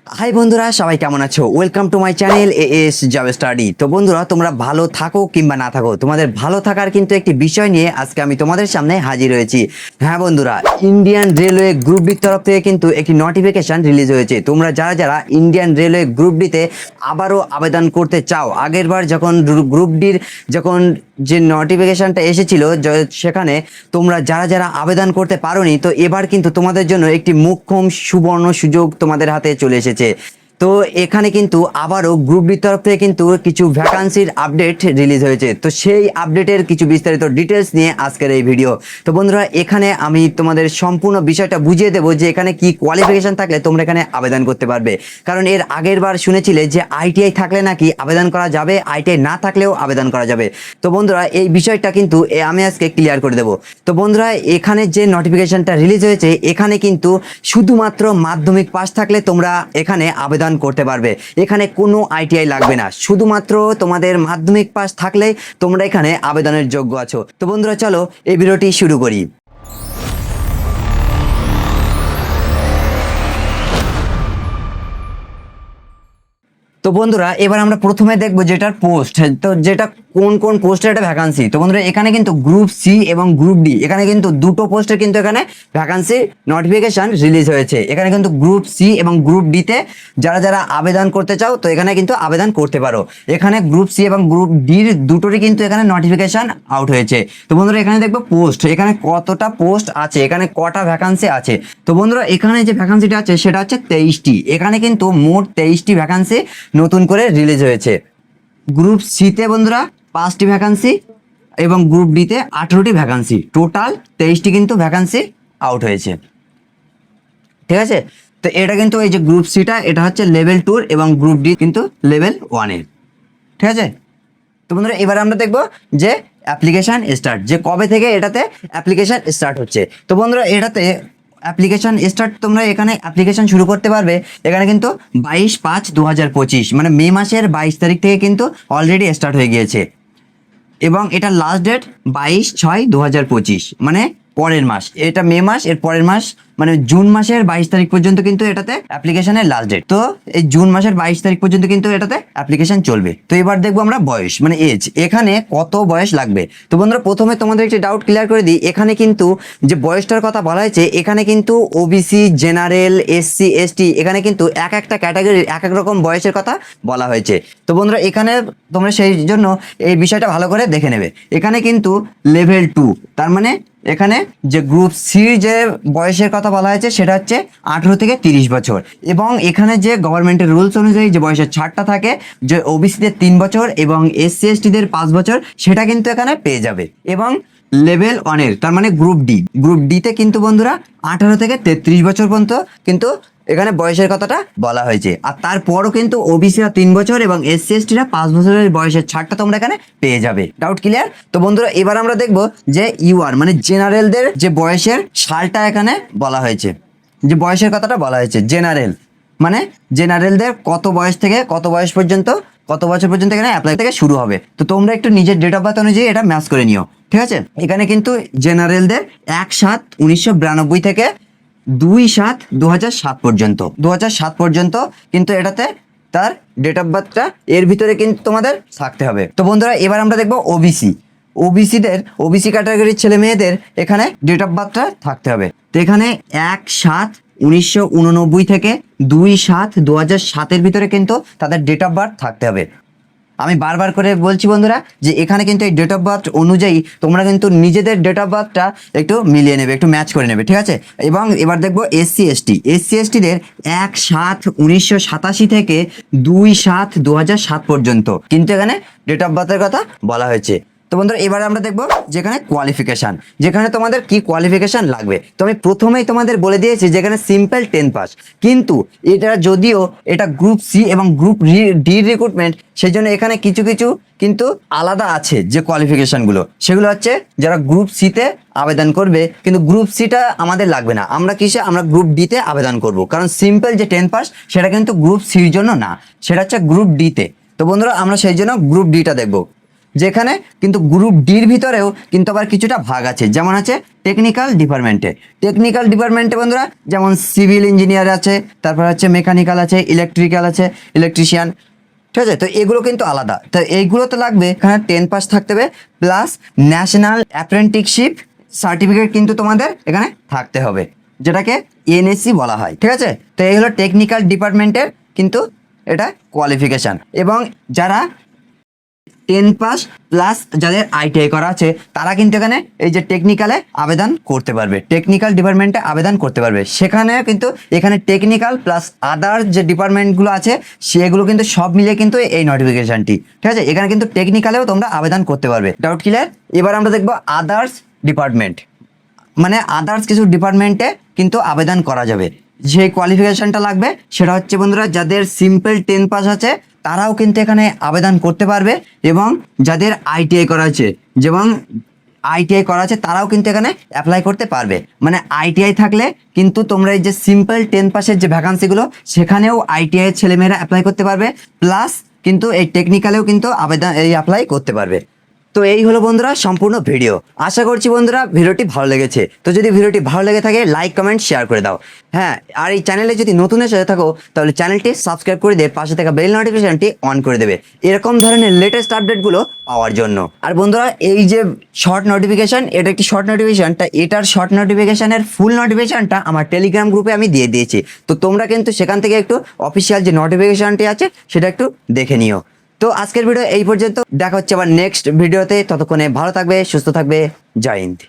High বন্ধুরা, সবাই কেমন আছো? Welcome to my channel as job study. তো বন্ধুরা, তোমরা ভালো থাকো কিংবা না থাকো, তোমাদের ভালো থাকার কিন্তু একটি বিষয় নিয়ে আজকে আমি তোমাদের সামনে হাজির হয়েছি। হ্যাঁ বন্ধুরা, ইন্ডিয়ান রেলওয়ে গ্রুপ ডির তরফ থেকে কিন্তু একটি নোটিফিকেশন রিলিজ হয়েছে। তোমরা যারা যারা ইন্ডিয়ান রেলওয়ে গ্রুপ ডিতে আবারও আবেদন করতে চাও, আগের বার যখন গ্রুপ ডির যে নোটিফিকেশনটা এসেছিল সেখানে তোমরা যারা যারা আবেদন করতে পারোনি, তো এবার কিন্তু তোমাদের জন্য একটি মোক্ষম সুবর্ণ সুযোগ তোমাদের হাতে চলে এসেছে। তো এখানে কিন্তু আবারও গ্রুপ ডির তরফ থেকে কিন্তু কিছু ভ্যাকান্সির আপডেট রিলিজ হয়েছে। তো সেই আপডেটের কিছু বিস্তারিত ডিটেলস নিয়ে আজকের এই ভিডিও। তো বন্ধুরা, এখানে আমি তোমাদের সম্পূর্ণ বিষয়টা বুঝিয়ে দেবো যে এখানে কি কোয়ালিফিকেশন থাকলে তোমরা এখানে আবেদন করতে পারবে। কারণ এর আগের বার শুনেছিলে যে আইটিআই থাকলে নাকি আবেদন করা যাবে, আইটিআই না থাকলেও আবেদন করা যাবে। তো বন্ধুরা, এই বিষয়টা কিন্তু আমি আজকে ক্লিয়ার করে দেবো। তো বন্ধুরা, এখানে যে নোটিফিকেশনটা রিলিজ হয়েছে, এখানে কিন্তু শুধুমাত্র মাধ্যমিক পাস থাকলে তোমরা এখানে আবেদন করতে পারবে। এখানে কোনো আইটিআই লাগবে না, শুধুমাত্র তোমাদের মাধ্যমিক পাস থাকলেই তোমরা এখানে আবেদনের যোগ্য আছো। তো বন্ধুরা, চলো এই ভিডিওটি শুরু করি। তো বন্ধুরা, এবার আমরা প্রথমে দেখবো যেটার পোস্ট, তো যেটা কোন কোন পোস্টের একটা ভ্যাকান্সি। তো বন্ধুরা, এখানে কিন্তু গ্রুপ সি এবং গ্রুপ ডি, এখানে কিন্তু দুটো পোস্টের কিন্তু এখানে ভ্যাকান্সি নোটিফিকেশন রিলিজ হয়েছে। এখানে কিন্তু গ্রুপ সি এবং গ্রুপ ডিতে যারা যারা আবেদন করতে চাও, তো এখানে কিন্তু আবেদন করতে পারো। এখানে গ্রুপ সি এবং গ্রুপ ডির দুটোরই কিন্তু এখানে নোটিফিকেশন আউট হয়েছে। তো বন্ধুরা, এখানে দেখবো পোস্ট, এখানে কতটা পোস্ট আছে, এখানে কটা ভ্যাকান্সি আছে। তো বন্ধুরা, এখানে যে ভ্যাকান্সিটা আছে সেটা হচ্ছে 23টি। এখানে কিন্তু মোট 23টি ভ্যাকান্সি নতুন করে রিলিজ হয়েছে। গ্রুপ সিতে বন্ধুরা 5টি ভ্যাকান্সি এবং গ্রুপ ডিতে 18টি ভ্যাকান্সি, টোটাল 23টি কিন্তু ভ্যাকান্সি আউট হয়েছে। ঠিক আছে, তো এটা কিন্তু এই যে গ্রুপ সিটা, এটা হচ্ছে লেভেল 2 এবং গ্রুপ ডি কিন্তু লেভেল 1 এর। ঠিক আছে, তো বন্ধুরা, এবার আমরা দেখবো যে অ্যাপ্লিকেশন স্টার্ট, যে কবে থেকে এটাতে অ্যাপ্লিকেশন স্টার্ট হচ্ছে। তো বন্ধুরা, এটাতে অ্যাপ্লিকেশন স্টার্ট, তোমরা এখানে অ্যাপ্লিকেশন শুরু করতে পারবে এখানে কিন্তু 22/5/2025, মানে মে মাসের 22 তারিখ থেকে কিন্তু অলরেডি স্টার্ট হয়ে গিয়েছে। এবং এটা লাস্ট ডেট 22/6/2025, মানে পরের মাস। এটা মে মাস, এর পরের মাস মানে জুন মাসের 22 তারিখ পর্যন্ত কিন্তু এটাতে অ্যাপ্লিকেশনের লাস্ট ডেট। তো এই জুন মাসের 22 তারিখ পর্যন্ত কিন্তু এটাতে অ্যাপ্লিকেশন চলবে। তো এবার দেখবো আমরা বয়স, মানে এজ, এখানে কত বয়স লাগবে। তো বন্ধুরা, প্রথমে তোমাদের একটি ডাউট ক্লিয়ার করে দিই। এখানে কিন্তু যে বয়সটার কথা বলা হয়েছে, এখানে কিন্তু ওবিসি, জেনারেল, এসসি, এসটি, এখানে কিন্তু এক একটা ক্যাটাগরির এক এক রকম বয়সের কথা বলা হয়েছে। তো বন্ধুরা, এখানে তোমরা সেই জন্য এই বিষয়টা ভালো করে দেখে নেবে। এখানে কিন্তু লেভেল 2, তার মানে এখানে যে গ্রুপ সির যে বয়সের কথা বলা হয়েছে সেটা হচ্ছে 18 থেকে 30 বছর। এবং এখানে যে গভর্নমেন্টের রুলস অনুযায়ী যে বয়সের ছাড়টা থাকে, যে ওবিসিদের 3 বছর এবং এসসি এসটিদের 5 বছর, সেটা কিন্তু এখানে পেয়ে যাবে। এবং লেভেল 1 এর, তার মানে গ্রুপ ডিতে কিন্তু বন্ধুরা 18 থেকে 33 বছর পর্যন্ত কিন্তু এখানে বয়সের কথাটা বলা হয়েছে। আর তারপরও কিন্তু ওবিসিরা 3 বছর এবং এসসি এসটিরা 5 বছরের বয়সের ছাড়টা তোমরা এখানে পেয়ে যাবে। Doubt clear? তো বন্ধুরা, এবার আমরা দেখবো যে ইউআর, মানে জেনারেলদের যে বয়সের সালটা এখানে বলা হয়েছে, যে বয়সের কথাটা বলা হয়েছে। জেনারেল মানে জেনারেলদের কত বয়স থেকে কত বয়স পর্যন্ত, কত বছর পর্যন্ত এখানে অ্যাপ্লাই থেকে শুরু হবে। তো তোমরা একটু নিজের ডেট অফ বার্থ অনুযায়ী এটা ম্যাচ করে নিও। ঠিক আছে, এখানে কিন্তু জেনারেলদের 1/7/1992 থেকে 2/7/2007 পর্যন্ত, 2007 পর্যন্ত কিন্তু এটাতে তার ডেট অফ বার্থটা এর ভিতরে কিন্তু তোমাদের থাকতে হবে। তো বন্ধুরা, এবার আমরা দেখবো ওবিসি ক্যাটাগরির ছেলে মেয়েদের এখানে ডেট অফ বার্থটা থাকতে হবে। তো এখানে 1/7/1989 থেকে 2/7/2007 ভিতরে কিন্তু তাদের ডেট অফ বার্থ থাকতে হবে। আমি বারবার করে বলছি বন্ধুরা, যে এখানে কিন্তু এই ডেট অফ বার্থ অনুযায়ী তোমরা কিন্তু নিজেদের ডেট অফ বার্থটা একটু মিলিয়ে নেবে, একটু ম্যাচ করে নেবে। ঠিক আছে, এবং এবার দেখবো এসসি এসটিদের 1/7/1987 থেকে 2/7/2007 পর্যন্ত কিন্তু এখানে ডেট অফ বার্থের কথা বলা হয়েছে। তো বন্ধুরা, এবারে আমরা দেখবো যেখানে কোয়ালিফিকেশান, যেখানে তোমাদের কি কোয়ালিফিকেশান লাগবে। তো আমি প্রথমেই তোমাদের বলে দিয়েছি যেখানে সিম্পল 10 পাস, কিন্তু এটা যদিও এটা গ্রুপ সি এবং গ্রুপ ডি রিক্রুটমেন্ট, সেই জন্য এখানে কিছু কিছু কিন্তু আলাদা আছে যে কোয়ালিফিকেশানগুলো, সেগুলো হচ্ছে যারা গ্রুপ সিতে আবেদন করবে, কিন্তু গ্রুপ সিটা আমাদের লাগবে না। আমরা আমরা গ্রুপ ডিতে আবেদন করব, কারণ সিম্পল যে 10 পাস সেটা কিন্তু গ্রুপ সির জন্য না, সেটা হচ্ছে গ্রুপ ডিতে। তো বন্ধুরা, আমরা সেই জন্য গ্রুপ ডিটা দেখবো। যেখানে কিন্তু গ্রুপ ডির ভিতরেও কিন্তু আবার কিছুটা ভাগ আছে, যেমন আছে টেকনিক্যাল ডিপার্টমেন্টে বন্ধুরা যেমন সিভিল ইঞ্জিনিয়ার আছে, তারপর হচ্ছে মেকানিক্যাল আছে, ইলেকট্রিক্যাল আছে, ইলেকট্রিশিয়ান, ঠিক আছে। তো এগুলো কিন্তু আলাদা, তো এইগুলো তো লাগবে, এখানে 10 পাস থাকতে হবে প্লাস ন্যাশনাল অ্যাপ্রেন্টিসশিপ সার্টিফিকেট কিন্তু তোমাদের এখানে থাকতে হবে, যেটাকে এনএসসি বলা হয়, ঠিক আছে। তো এই হলো টেকনিক্যাল ডিপার্টমেন্টের কিন্তু এটা কোয়ালিফিকেশান। এবং যারা 10 পাস প্লাস যাদের আইটিআই করা আছে তারা কিন্তু এখানে এই যে টেকনিক্যালে আবেদন করতে পারবে, টেকনিক্যাল ডিপার্টমেন্টে আবেদন করতে পারবে। সেখানে কিন্তু এখানে টেকনিক্যাল প্লাস আদার যে ডিপার্টমেন্টগুলো আছে সেগুলো কিন্তু সব মিলিয়ে কিন্তু এই নোটিফিকেশনটি, ঠিক আছে। এখানে কিন্তু টেকনিক্যালেও তোমরা আবেদন করতে পারবে। Doubt clear? এবার আমরা দেখবো আদার্স ডিপার্টমেন্ট, মানে আদার্স কিছু ডিপার্টমেন্টে কিন্তু আবেদন করা যাবে। যে কোয়ালিফিকেশনটা লাগবে সেটা হচ্ছে বন্ধুরা যাদের সিম্পল 10 পাস আছে তারাও কিন্তু এখানে আবেদন করতে পারবে, এবং যাদের আইটিআই করা আছে তারাও কিন্তু এখানে অ্যাপ্লাই করতে পারবে। মানে আইটিআই থাকলে কিন্তু তোমরা এই যে সিম্পল 10 পাসের যে ভ্যাকান্সিগুলো সেখানেও আইটিআই ছেলেমেয়েরা অ্যাপ্লাই করতে পারবে, প্লাস কিন্তু এই টেকনিক্যালেও কিন্তু অ্যাপ্লাই করতে পারবে। তো এই হলো বন্ধুরা সম্পূর্ণ ভিডিও। আশা করছি বন্ধুরা ভিডিওটি ভালো লেগেছে। তো যদি ভিডিওটি ভালো লেগে থাকে লাইক কমেন্ট শেয়ার করে দাও। হ্যাঁ, আর এই চ্যানেলে যদি নতুন এসে থাকো তাহলে চ্যানেলটি সাবস্ক্রাইব করে দিয়ে পাশে থাকা বেল নোটিফিকেশনটি অন করে দেবে এরকম ধরনের লেটেস্ট আপডেটগুলো পাওয়ার জন্য। আর বন্ধুরা এই যে শর্ট নোটিফিকেশন, এটা একটি শর্ট নোটিফিকেশনটা, এটার শর্ট নোটিফিকেশনের ফুল নোটিফিকেশনটা আমার টেলিগ্রাম গ্রুপে আমি দিয়ে দিয়েছি। তো তোমরা কিন্তু সেখান থেকে একটু অফিসিয়াল যে নোটিফিকেশনটি আছে সেটা একটু দেখে নিও। তো আজকের ভিডিও এই পর্যন্ত, দেখা হচ্ছে আবার নেক্সট ভিডিওতে। ততক্ষণে ভালো থাকবে, সুস্থ থাকবে, জয় হিন্দ।